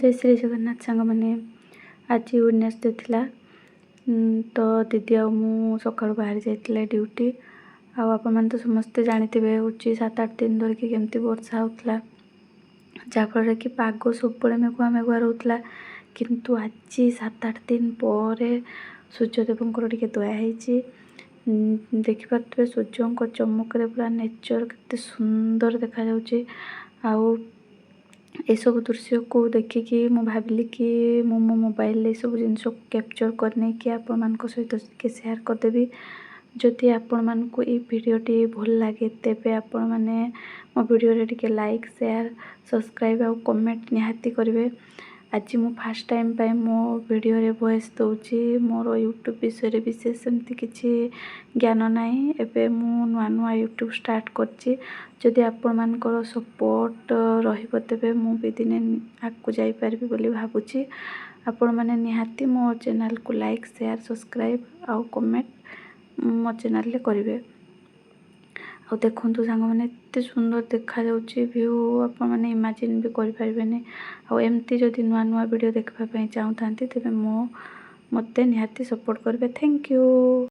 जय श्री जगन्नाथ सांग मैंने आज वेडनेसडे थिला तो दीदी आ सकाळु बाहर जाइए ड्यूटी आपन तो समस्ते जानते हूँ 7-8 दिन धरिकी केमती वर्षा होता जहाँफल कि पाग सब मेघुआ मेघुआ रोला किंतु आज 7-8 दिन पर सूर्यदेव टे दया देखिपे सूर्य चमक पूरा नेचर केते सुंदर देखा जाउची आउ ये सब दृश्य को देखिकी मु भाविली कि मो मोबाइल ये सब जिन कैप्चर करने कि आपण मान सहित शेयर करदेवी जदि आपण मान को ये वीडियोटी भल लगे तेबे आपण माने मो वीडियो टे लाइक शेयर सब्सक्राइब और कमेंट निहाती करेंगे। आज मु फर्स्ट टाइम पे मो वीडियो रे वॉइस दउची मोर यूट्यूब विषय रे विशेष सेमती किछि ज्ञान नाही एबे मु नुआ नुआ यूट्यूब स्टार्ट करछि जदि आपण मानकर सपोर्ट रहिबो तेबे मु भी दिने आगु जाई परबी बोली भाबुछि। आपण माने निहाती मो चैनल को लाइक शेयर सब्सक्राइब और कमेंट मो चैनल रे करिवे। आ देखु सांग मैंने एत सुंदर देखा जाउची व्यू आप मैंने इमेजिन भी करें आमती जदि नुआ नुआ वीडियो देखापी चाहूँ तेबे मो मते निहाती सपोर्ट करेंगे। Thank you.